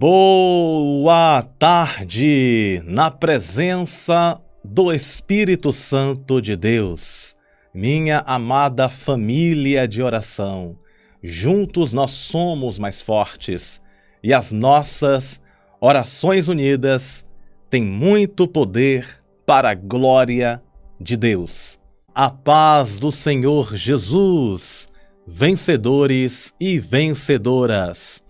Boa tarde, na presença do Espírito Santo de Deus, minha amada família de oração. Juntos nós somos mais fortes e as nossas orações unidas têm muito poder para a glória de Deus. A paz do Senhor Jesus, vencedores e vencedoras.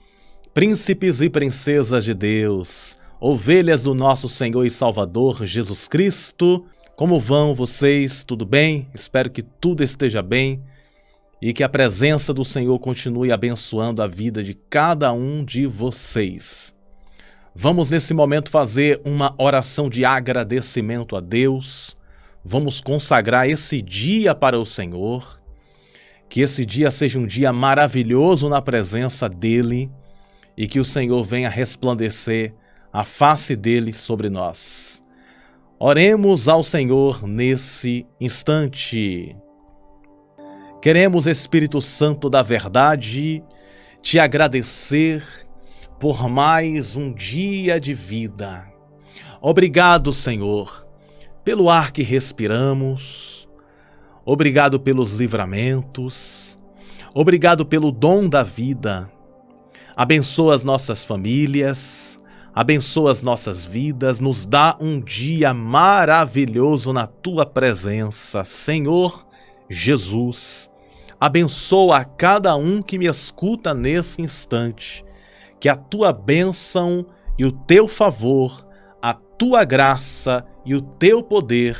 Príncipes e princesas de Deus, ovelhas do nosso Senhor e Salvador Jesus Cristo, como vão vocês? Tudo bem? Espero que tudo esteja bem e que a presença do Senhor continue abençoando a vida de cada um de vocês. Vamos nesse momento fazer uma oração de agradecimento a Deus. Vamos consagrar esse dia para o Senhor, que esse dia seja um dia maravilhoso na presença dEle, e que o Senhor venha resplandecer a face dele sobre nós. Oremos ao Senhor nesse instante. Queremos, Espírito Santo da verdade, te agradecer por mais um dia de vida. Obrigado, Senhor, pelo ar que respiramos. Obrigado pelos livramentos. Obrigado pelo dom da vida. Abençoa as nossas famílias, abençoa as nossas vidas, nos dá um dia maravilhoso na Tua presença, Senhor Jesus. Abençoa a cada um que me escuta nesse instante, que a Tua bênção e o Teu favor, a Tua graça e o Teu poder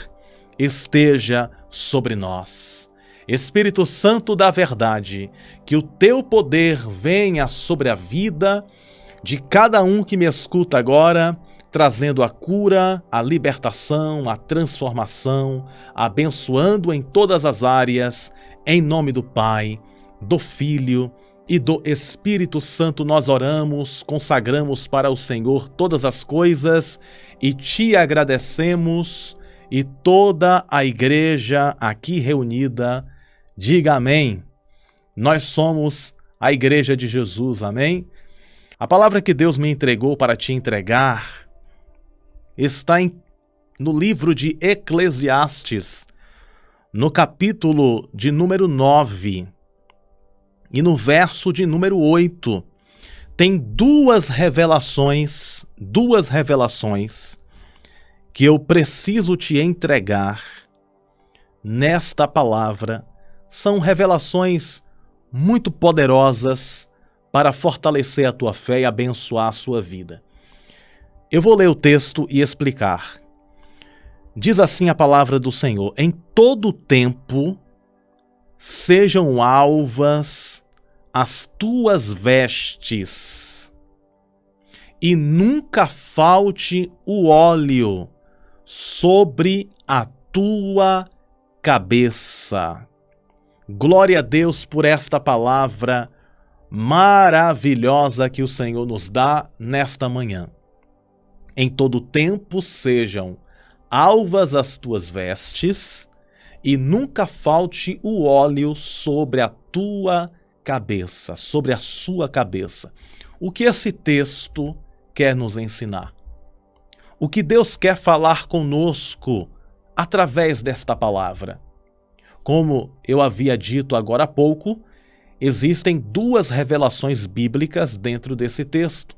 esteja sobre nós. Espírito Santo da verdade, que o Teu poder venha sobre a vida de cada um que me escuta agora, trazendo a cura, a libertação, a transformação, abençoando em todas as áreas, em nome do Pai, do Filho e do Espírito Santo nós oramos, consagramos para o Senhor todas as coisas e te agradecemos, e toda a igreja aqui reunida diga amém. Nós somos a Igreja de Jesus, amém? A palavra que Deus me entregou para te entregar está no livro de Eclesiastes, no capítulo de número 9 e no verso de número 8. Tem duas revelações que eu preciso te entregar nesta palavra. São revelações muito poderosas para fortalecer a tua fé e abençoar a sua vida. Eu vou ler o texto e explicar. Diz assim a palavra do Senhor: em todo tempo sejam alvas as tuas vestes, e nunca falte o óleo sobre a tua cabeça. Glória a Deus por esta palavra maravilhosa que o Senhor nos dá nesta manhã. Em todo tempo sejam alvas as tuas vestes e nunca falte o óleo sobre a tua cabeça, sobre a sua cabeça. O que esse texto quer nos ensinar? O que Deus quer falar conosco através desta palavra? Como eu havia dito agora há pouco, existem duas revelações bíblicas dentro desse texto.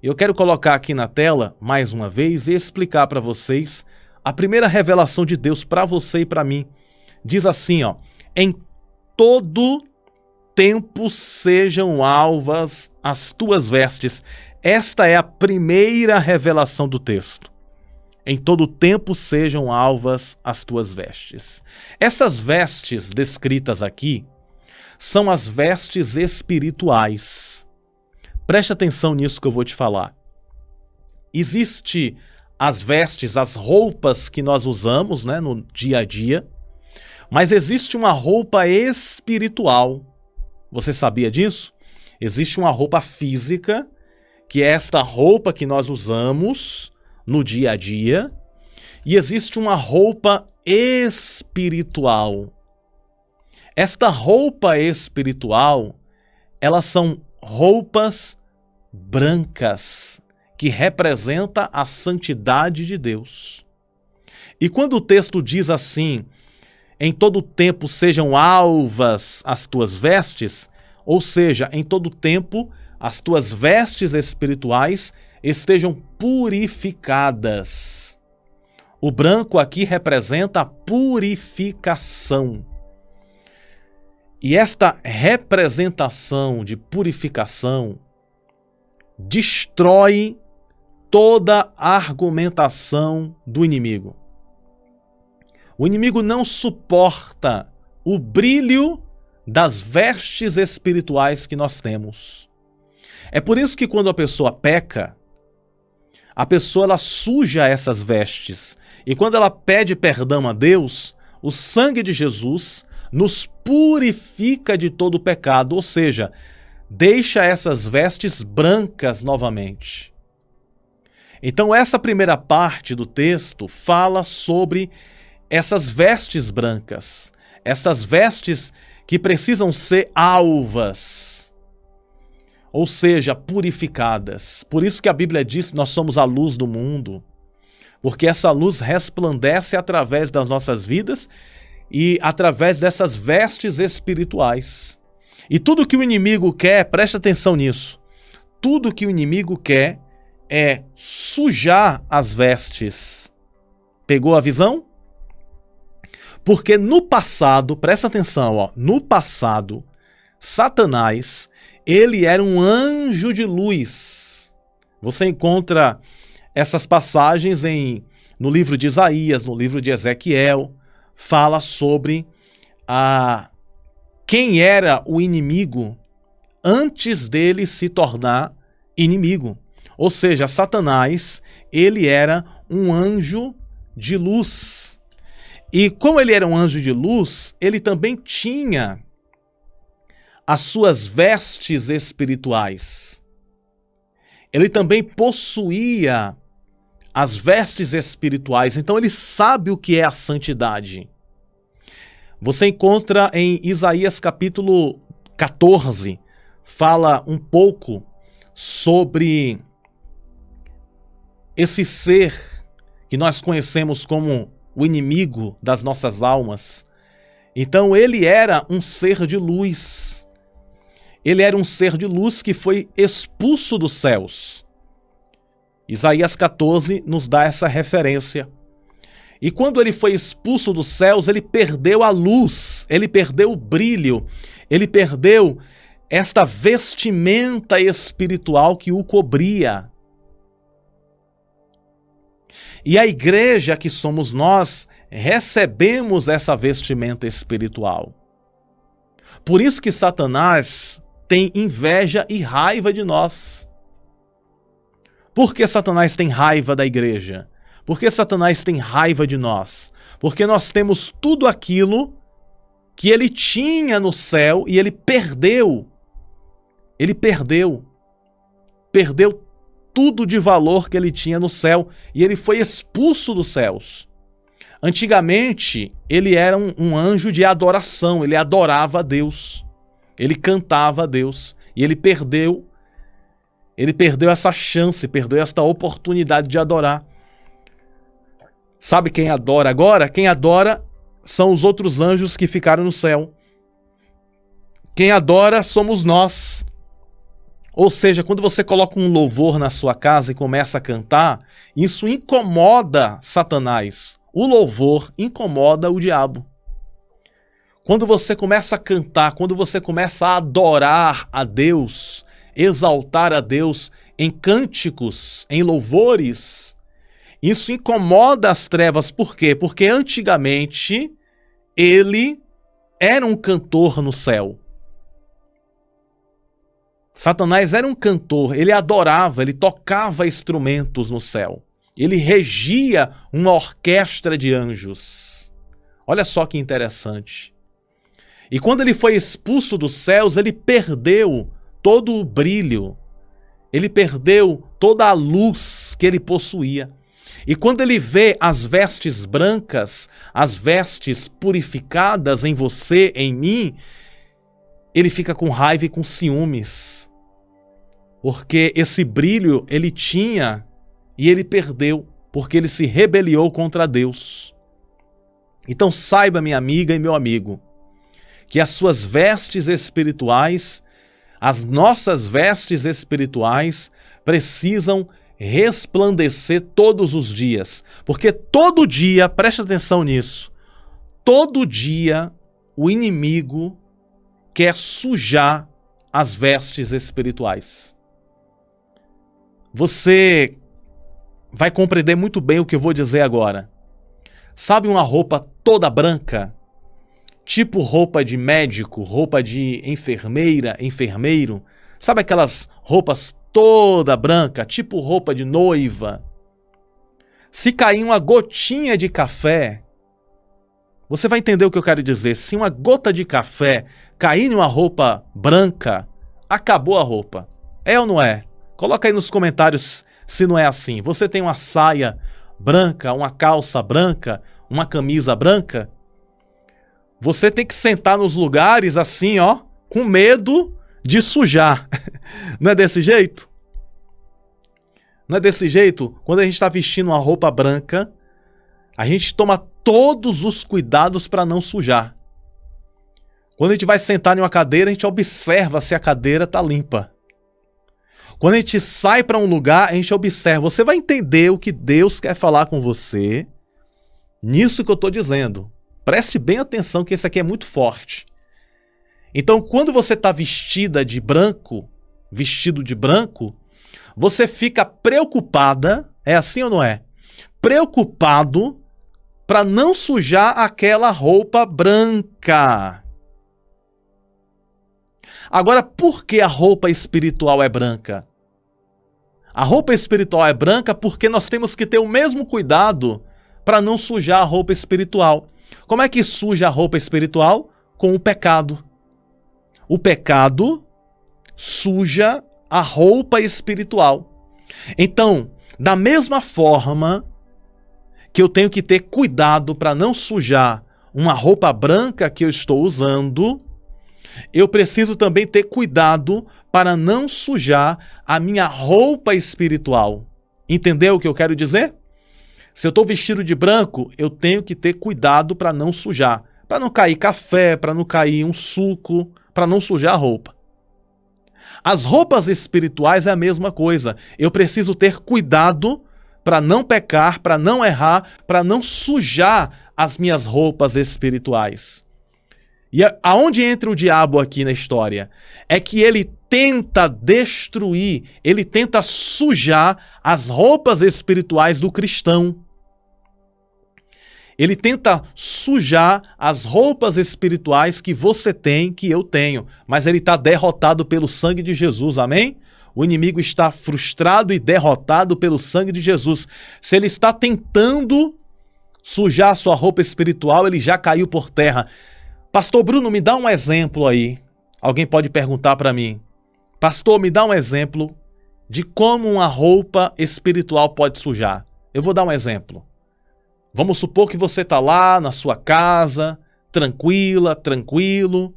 Eu quero colocar aqui na tela, mais uma vez, e explicar para vocês a primeira revelação de Deus para você e para mim. Diz assim, em todo tempo sejam alvas as tuas vestes. Esta é a primeira revelação do texto. Em todo tempo sejam alvas as tuas vestes. Essas vestes descritas aqui são as vestes espirituais. Preste atenção nisso que eu vou te falar. Existe as vestes, as roupas que nós usamos, no dia a dia, mas existe uma roupa espiritual. Você sabia disso? Existe uma roupa física, que é esta roupa que nós usamos no dia a dia, e existe uma roupa espiritual. Esta roupa espiritual, elas são roupas brancas, que representa a santidade de Deus. E quando o texto diz assim, em todo tempo sejam alvas as tuas vestes, ou seja, em todo tempo as tuas vestes espirituais estejam purificadas. O branco aqui representa a purificação. E esta representação de purificação destrói toda a argumentação do inimigo. O inimigo não suporta o brilho das vestes espirituais que nós temos. É por isso que quando a pessoa peca, a pessoa ela suja essas vestes. E quando ela pede perdão a Deus, o sangue de Jesus nos purifica de todo o pecado, ou seja, deixa essas vestes brancas novamente. Então essa primeira parte do texto fala sobre essas vestes brancas, essas vestes que precisam ser alvas, ou seja, purificadas. Por isso que a Bíblia diz que nós somos a luz do mundo, porque essa luz resplandece através das nossas vidas e através dessas vestes espirituais. E tudo que o inimigo quer, preste atenção nisso, tudo que o inimigo quer é sujar as vestes. Pegou a visão? Porque no passado, presta atenção, no passado, Satanás, ele era um anjo de luz. Você encontra essas passagens no livro de Isaías, no livro de Ezequiel, fala sobre quem era o inimigo antes dele se tornar inimigo. Ou seja, Satanás, ele era um anjo de luz. E como ele era um anjo de luz, ele também tinha as suas vestes espirituais. Ele também possuía as vestes espirituais, então ele sabe o que é a santidade. Você encontra em Isaías capítulo 14, fala um pouco sobre esse ser que nós conhecemos como o inimigo das nossas almas. Então ele era um ser de luz. Ele era um ser de luz que foi expulso dos céus. Isaías 14 nos dá essa referência. E quando ele foi expulso dos céus, ele perdeu a luz, ele perdeu o brilho, ele perdeu esta vestimenta espiritual que o cobria. E a igreja que somos nós, recebemos essa vestimenta espiritual. Por isso que Satanás tem inveja e raiva de nós. Por que Satanás tem raiva da igreja? Por que Satanás tem raiva de nós? Porque nós temos tudo aquilo que ele tinha no céu e ele perdeu. Ele perdeu tudo de valor que ele tinha no céu e ele foi expulso dos céus. Antigamente, ele era um anjo de adoração, ele adorava a Deus, ele cantava a Deus e ele perdeu essa chance, perdeu esta oportunidade de adorar. Sabe quem adora agora? Quem adora são os outros anjos que ficaram no céu. Quem adora somos nós. Ou seja, quando você coloca um louvor na sua casa e começa a cantar, isso incomoda Satanás. O louvor incomoda o diabo. Quando você começa a cantar, quando você começa a adorar a Deus, exaltar a Deus em cânticos, em louvores, isso incomoda as trevas. Por quê? Porque antigamente ele era um cantor no céu. Satanás era um cantor, ele adorava, ele tocava instrumentos no céu. Ele regia uma orquestra de anjos. Olha só que interessante. E quando ele foi expulso dos céus, ele perdeu todo o brilho. Ele perdeu toda a luz que ele possuía. E quando ele vê as vestes brancas, as vestes purificadas em você, em mim, ele fica com raiva e com ciúmes. porque esse brilho ele tinha e ele perdeu, porque ele se rebeliou contra Deus. Então saiba, minha amiga e meu amigo, que as suas vestes espirituais, as nossas vestes espirituais, precisam resplandecer todos os dias. Porque todo dia, preste atenção nisso, todo dia o inimigo quer sujar as vestes espirituais. Você vai compreender muito bem o que eu vou dizer agora. Sabe uma roupa toda branca? Tipo roupa de médico, roupa de enfermeira, enfermeiro? Sabe aquelas roupas toda branca, tipo roupa de noiva? Se cair uma gotinha de café, você vai entender o que eu quero dizer. Se uma gota de café cair em uma roupa branca, acabou a roupa. É ou não é? Coloca aí nos comentários se não é assim. Você tem uma saia branca, uma calça branca, uma camisa branca? Você tem que sentar nos lugares assim, ó, com medo de sujar. Não é desse jeito? Não é desse jeito? Quando a gente está vestindo uma roupa branca, a gente toma todos os cuidados para não sujar. Quando a gente vai sentar em uma cadeira, a gente observa se a cadeira está limpa. Quando a gente sai para um lugar, a gente observa. Você vai entender o que Deus quer falar com você nisso que eu estou dizendo. Preste bem atenção que esse aqui é muito forte. Então, quando você está vestido de branco, você fica preocupada, é assim ou não é? Preocupado para não sujar aquela roupa branca. Agora, por que a roupa espiritual é branca? A roupa espiritual é branca porque nós temos que ter o mesmo cuidado para não sujar a roupa espiritual. Como é que suja a roupa espiritual? Com o pecado. O pecado suja a roupa espiritual. Então, da mesma forma que eu tenho que ter cuidado para não sujar uma roupa branca que eu estou usando, eu preciso também ter cuidado para não sujar a minha roupa espiritual. Entendeu o que eu quero dizer? Se eu estou vestido de branco, eu tenho que ter cuidado para não sujar. Para não cair café, para não cair um suco, para não sujar a roupa. As roupas espirituais é a mesma coisa. Eu preciso ter cuidado para não pecar, para não errar, para não sujar as minhas roupas espirituais. E aonde entra o diabo aqui na história? É que ele tenta destruir, ele tenta sujar as roupas espirituais do cristão. Ele tenta sujar as roupas espirituais que você tem, que eu tenho. Mas ele está derrotado pelo sangue de Jesus, amém? O inimigo está frustrado e derrotado pelo sangue de Jesus. Se ele está tentando sujar a sua roupa espiritual, ele já caiu por terra. Pastor Bruno, me dá um exemplo aí. Alguém pode perguntar para mim. Pastor, me dá um exemplo de como uma roupa espiritual pode sujar. Eu vou dar um exemplo. Vamos supor que você está lá na sua casa, tranquila, tranquilo.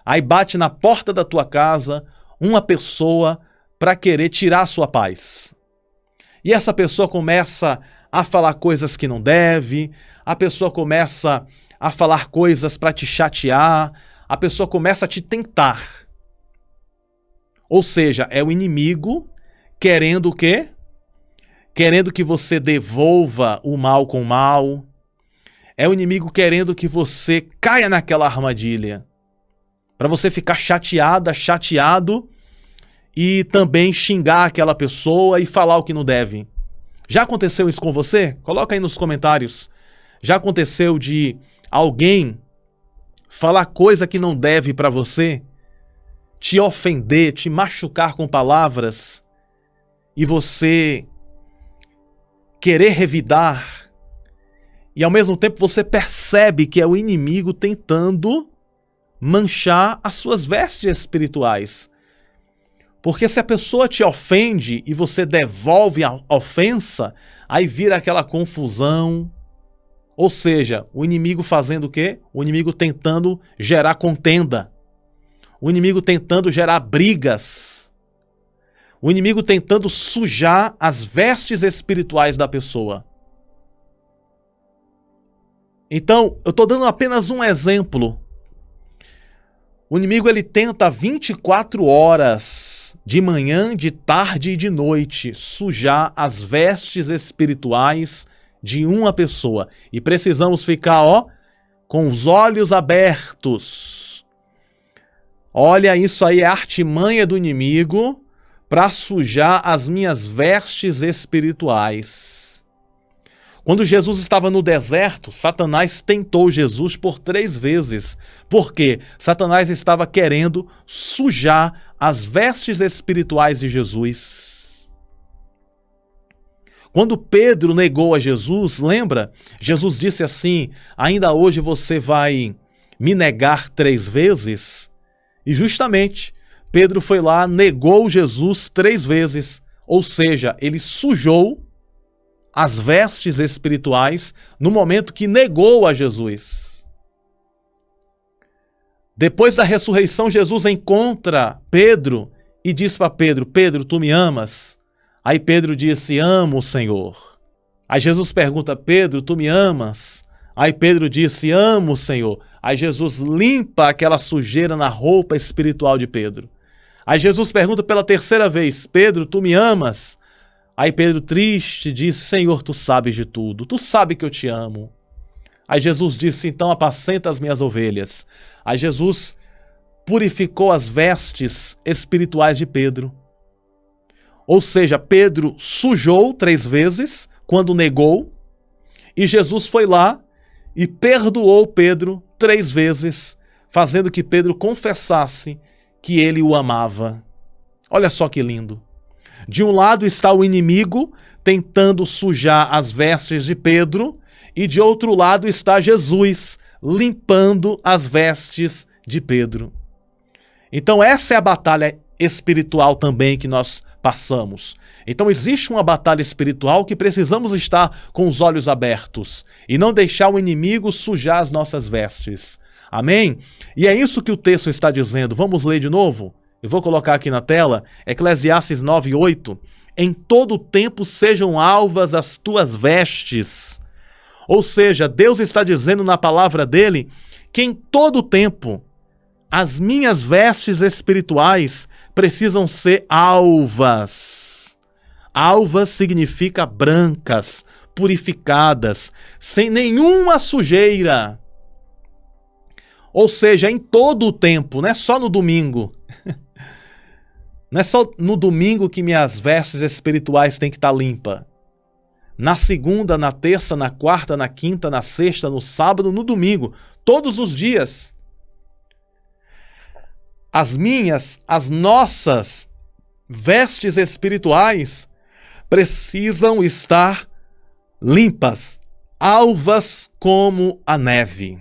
Aí bate na porta da tua casa uma pessoa para querer tirar a sua paz. E essa pessoa começa a falar coisas que não deve, a pessoa começa a falar coisas para te chatear, a pessoa começa a te tentar. Ou seja, é o inimigo querendo o quê? Querendo que você devolva o mal com o mal. É o inimigo querendo que você caia naquela armadilha. Para você ficar chateada, chateado e também xingar aquela pessoa e falar o que não deve. Já aconteceu isso com você? Coloca aí nos comentários. Já aconteceu de alguém falar coisa que não deve para você? Te ofender, te machucar com palavras e você querer revidar, e ao mesmo tempo você percebe que é o inimigo tentando manchar as suas vestes espirituais. Porque se a pessoa te ofende e você devolve a ofensa, aí vira aquela confusão. Ou seja, o inimigo fazendo o quê? O inimigo tentando gerar contenda. O inimigo tentando gerar brigas. O inimigo tentando sujar as vestes espirituais da pessoa. Então, eu estou dando apenas um exemplo. O inimigo ele tenta 24 horas, de manhã, de tarde e de noite, sujar as vestes espirituais de uma pessoa. E precisamos ficar, com os olhos abertos. Olha, isso aí é artimanha do inimigo para sujar as minhas vestes espirituais. Quando Jesus estava no deserto, Satanás tentou Jesus por 3 vezes. Por quê? Satanás estava querendo sujar as vestes espirituais de Jesus. Quando Pedro negou a Jesus, lembra? Jesus disse assim, ainda hoje você vai me negar 3 vezes? E justamente, Pedro foi lá, negou Jesus 3 vezes. Ou seja, ele sujou as vestes espirituais no momento que negou a Jesus. Depois da ressurreição, Jesus encontra Pedro e diz para Pedro, Pedro, tu me amas? Aí Pedro disse, amo o Senhor. Aí Jesus pergunta, Pedro, tu me amas? Aí Pedro disse, amo o Senhor. Aí Jesus limpa aquela sujeira na roupa espiritual de Pedro. Aí Jesus pergunta pela 3ª vez, Pedro, tu me amas? Aí Pedro, triste, disse, Senhor, tu sabes de tudo, tu sabes que eu te amo. Aí Jesus disse, então apacenta as minhas ovelhas. Aí Jesus purificou as vestes espirituais de Pedro. Ou seja, Pedro sujou 3 vezes, quando negou, e Jesus foi lá e perdoou Pedro 3 vezes, fazendo que Pedro confessasse que ele o amava. Olha só que lindo. De um lado está o inimigo tentando sujar as vestes de Pedro e de outro lado está Jesus limpando as vestes de Pedro. Então essa é a batalha espiritual também que nós passamos. Então existe uma batalha espiritual que precisamos estar com os olhos abertos e não deixar o inimigo sujar as nossas vestes. Amém? E é isso que o texto está dizendo. Vamos ler de novo? Eu vou colocar aqui na tela, Eclesiastes 9:8. Em todo tempo sejam alvas as tuas vestes. Ou seja, Deus está dizendo na palavra dele que em todo tempo as minhas vestes espirituais precisam ser alvas. Alvas significa brancas, purificadas, sem nenhuma sujeira. Ou seja, em todo o tempo, não é só no domingo. Não é só no domingo que minhas vestes espirituais têm que estar limpas. Na segunda, na terça, na quarta, na quinta, na sexta, no sábado, no domingo. Todos os dias. As nossas vestes espirituais precisam estar limpas, alvas como a neve.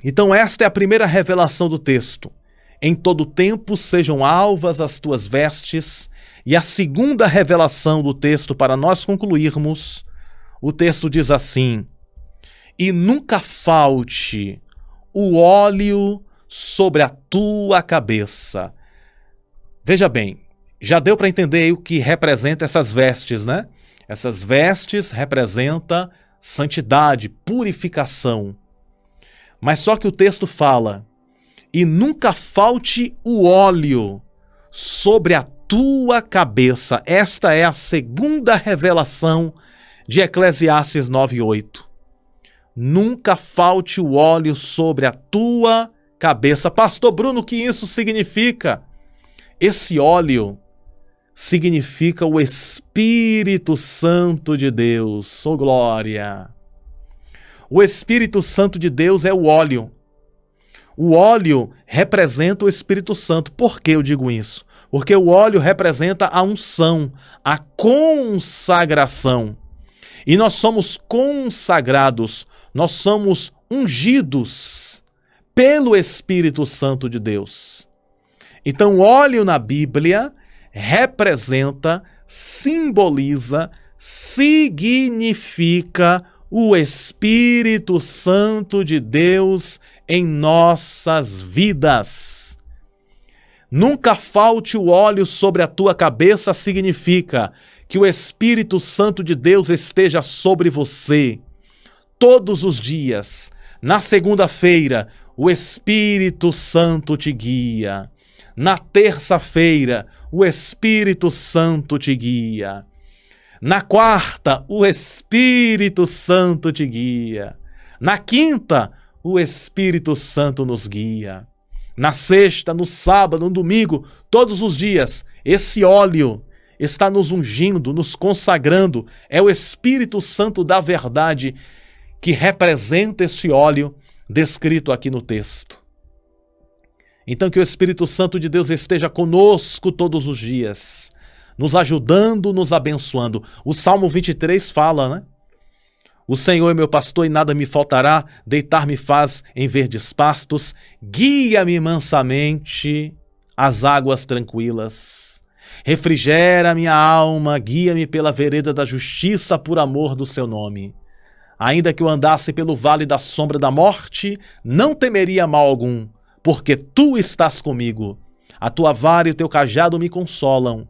Então esta é a primeira revelação do texto. Em todo tempo sejam alvas as tuas vestes. E a segunda revelação do texto, para nós concluirmos, o texto diz assim: e nunca falte o óleo sobre a tua cabeça. Veja bem, já deu para entender aí o que representa essas vestes, né? Essas vestes representam santidade, purificação. Mas só que o texto fala: e nunca falte o óleo sobre a tua cabeça. Esta é a segunda revelação de Eclesiastes 9:8. Nunca falte o óleo sobre a tua cabeça. Pastor Bruno, o que isso significa? Esse óleo significa o Espírito Santo de Deus. Oh, glória! O Espírito Santo de Deus é o óleo. O óleo representa o Espírito Santo. Por que eu digo isso? Porque o óleo representa a unção, a consagração. E nós somos consagrados, nós somos ungidos pelo Espírito Santo de Deus. Então, o óleo na Bíblia representa, simboliza, significa o Espírito Santo de Deus em nossas vidas. Nunca falte o óleo sobre a tua cabeça significa que o Espírito Santo de Deus esteja sobre você todos os dias. Na segunda-feira, o Espírito Santo te guia. Na terça-feira, o Espírito Santo te guia. Na quarta, o Espírito Santo te guia. Na quinta, o Espírito Santo nos guia. Na sexta, no sábado, no domingo, todos os dias, esse óleo está nos ungindo, nos consagrando. É o Espírito Santo da verdade que representa esse óleo descrito aqui no texto. Então que o Espírito Santo de Deus esteja conosco todos os dias, nos ajudando, nos abençoando. O Salmo 23 fala, né? O Senhor é meu pastor e nada me faltará, deitar-me faz em verdes pastos, guia-me mansamente às águas tranquilas. Refrigera minha alma, guia-me pela vereda da justiça por amor do seu nome. Ainda que eu andasse pelo vale da sombra da morte, não temeria mal algum, porque tu estás comigo. A tua vara e o teu cajado me consolam.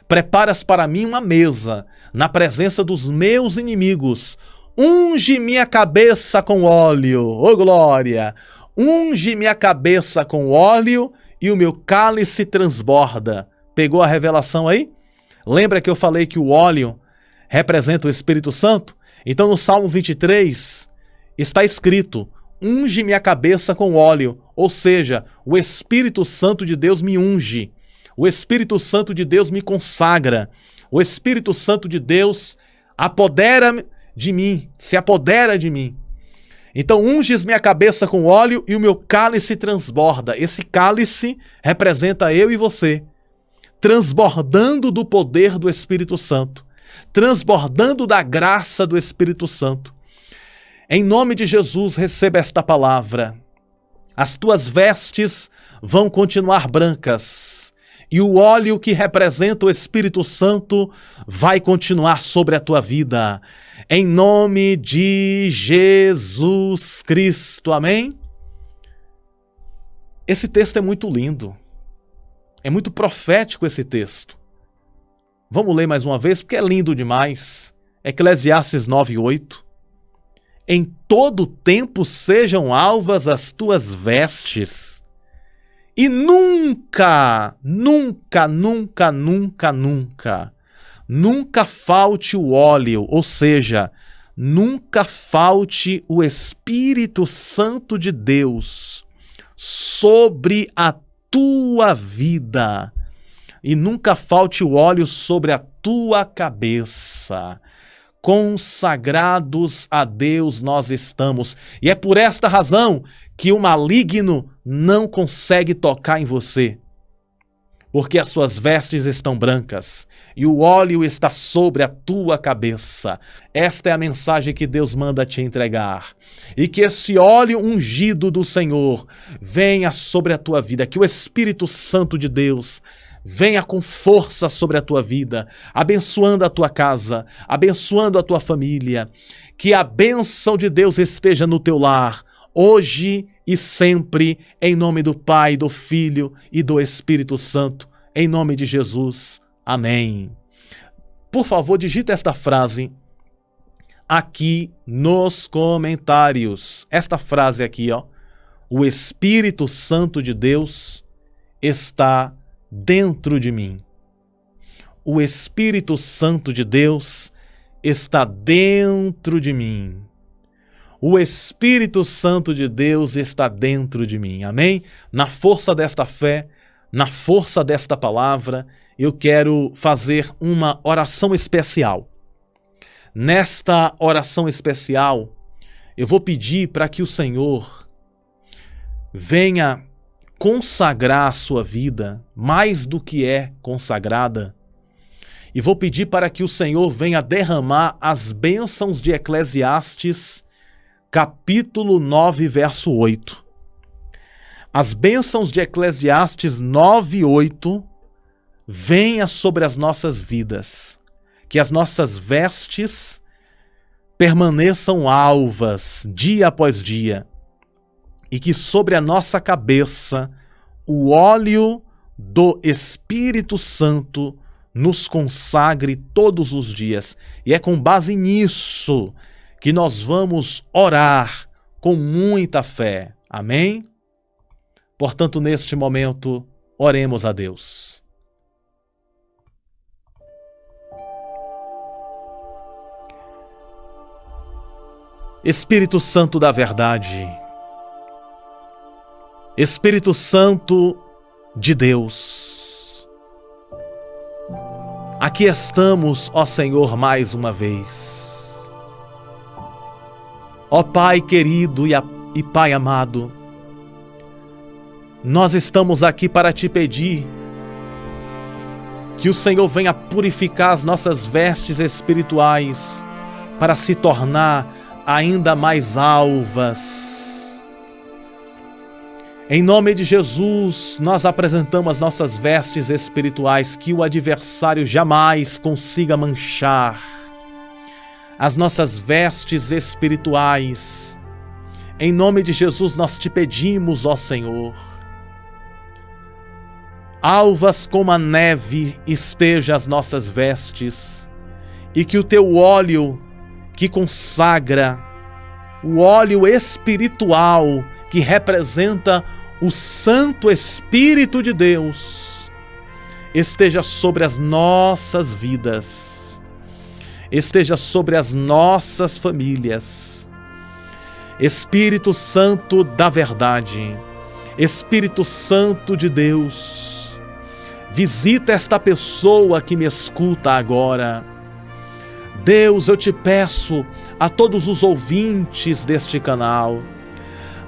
Preparas para mim uma mesa na presença dos meus inimigos. Unge minha cabeça com óleo, ô glória! Unge minha cabeça com óleo e o meu cálice transborda. Pegou a revelação aí? Lembra que eu falei que o óleo representa o Espírito Santo? Então no Salmo 23 está escrito, unge minha cabeça com óleo, ou seja, o Espírito Santo de Deus me unge, o Espírito Santo de Deus me consagra, o Espírito Santo de Deus apodera de mim, se apodera de mim. Então unges minha cabeça com óleo e o meu cálice transborda. Esse cálice representa eu e você, transbordando do poder do Espírito Santo, transbordando da graça do Espírito Santo. Em nome de Jesus, receba esta palavra. As tuas vestes vão continuar brancas e o óleo que representa o Espírito Santo vai continuar sobre a tua vida. Em nome de Jesus Cristo. Amém? Esse texto é muito lindo. É muito profético esse texto. Vamos ler mais uma vez, porque é lindo demais. Eclesiastes 9:8. Em todo tempo sejam alvas as tuas vestes, e nunca, nunca, nunca, nunca, nunca, nunca falte o óleo, ou seja, nunca falte o Espírito Santo de Deus sobre a tua vida, e nunca falte o óleo sobre a tua cabeça. Consagrados a Deus nós estamos, e é por esta razão que o maligno não consegue tocar em você, porque as suas vestes estão brancas e o óleo está sobre a tua cabeça. Esta é a mensagem que Deus manda te entregar, e que esse óleo ungido do Senhor venha sobre a tua vida, que o Espírito Santo de Deus venha com força sobre a tua vida, abençoando a tua casa, abençoando a tua família. Que a bênção de Deus esteja no teu lar, hoje e sempre, em nome do Pai, do Filho e do Espírito Santo, em nome de Jesus. Amém. Por favor, digita esta frase aqui nos comentários. Esta frase aqui, ó. O Espírito Santo de Deus está dentro de mim. O Espírito Santo de Deus está dentro de mim. O Espírito Santo de Deus está dentro de mim. Amém? Na força desta fé, na força desta palavra, eu quero fazer uma oração especial. Nesta oração especial, eu vou pedir para que o Senhor venha consagrar a sua vida mais do que é consagrada. E vou pedir para que o Senhor venha derramar as bênçãos de Eclesiastes, capítulo 9, verso 8. As bênçãos de Eclesiastes 9:8 venha sobre as nossas vidas, que as nossas vestes permaneçam alvas dia após dia, e que sobre a nossa cabeça o óleo do Espírito Santo nos consagre todos os dias. E é com base nisso que nós vamos orar com muita fé. Amém? Portanto, neste momento, oremos a Deus. Espírito Santo da verdade, Espírito Santo de Deus, aqui estamos, ó Senhor, mais uma vez. Ó Pai querido e Pai amado, nós estamos aqui para te pedir que o Senhor venha purificar as nossas vestes espirituais para se tornar ainda mais alvas. Em nome de Jesus, nós apresentamos as nossas vestes espirituais, que o adversário jamais consiga manchar. As nossas vestes espirituais. Em nome de Jesus, nós te pedimos, ó Senhor, alvas como a neve esteja as nossas vestes, e que o teu óleo que consagra, o óleo espiritual que representa o Santo Espírito de Deus, esteja sobre as nossas vidas, esteja sobre as nossas famílias. Espírito Santo da verdade, Espírito Santo de Deus, visita esta pessoa que me escuta agora. Deus, eu te peço a todos os ouvintes deste canal,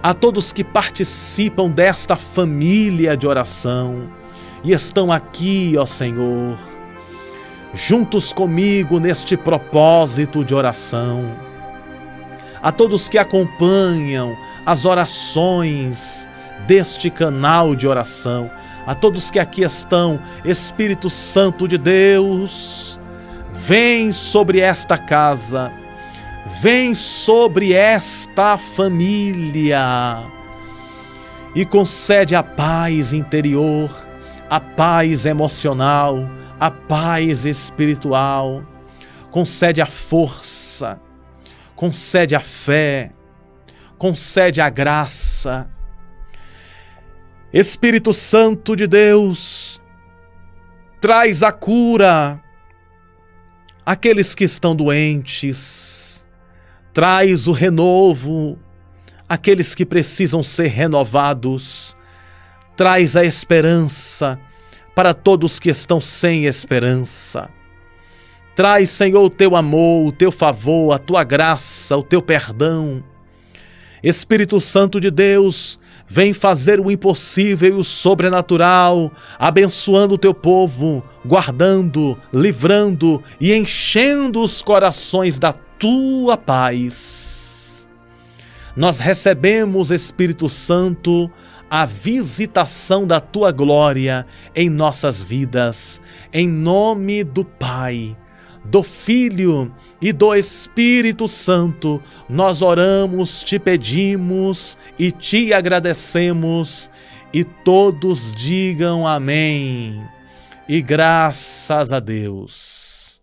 a todos que participam desta família de oração e estão aqui, ó Senhor, juntos comigo neste propósito de oração, a todos que acompanham as orações deste canal de oração, a todos que aqui estão, Espírito Santo de Deus, vem sobre esta casa, vem sobre esta família e concede a paz interior, a paz emocional, a paz espiritual, concede a força, concede a fé, concede a graça. Espírito Santo de Deus, traz a cura àqueles que estão doentes, traz o renovo àqueles que precisam ser renovados, traz a esperança para todos que estão sem esperança. Traz, Senhor, o teu amor, o teu favor, a tua graça, o teu perdão. Espírito Santo de Deus, vem fazer o impossível e o sobrenatural, abençoando o teu povo, guardando, livrando e enchendo os corações da tua paz. Nós recebemos, Espírito Santo, a visitação da tua glória em nossas vidas, em nome do Pai, do Filho e do Espírito Santo, nós oramos, te pedimos e te agradecemos, e todos digam amém. E graças a Deus.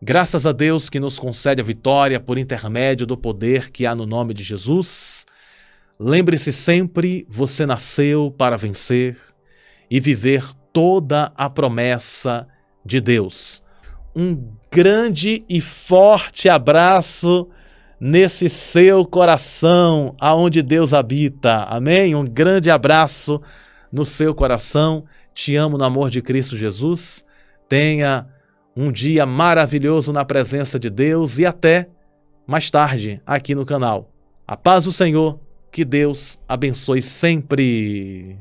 Graças a Deus que nos concede a vitória por intermédio do poder que há no nome de Jesus. Lembre-se sempre, você nasceu para vencer e viver toda a promessa de Deus. Um grande e forte abraço nesse seu coração, aonde Deus habita. Amém? Um grande abraço no seu coração. Te amo no amor de Cristo Jesus. Tenha um dia maravilhoso na presença de Deus e até mais tarde aqui no canal. A paz do Senhor, que Deus abençoe sempre.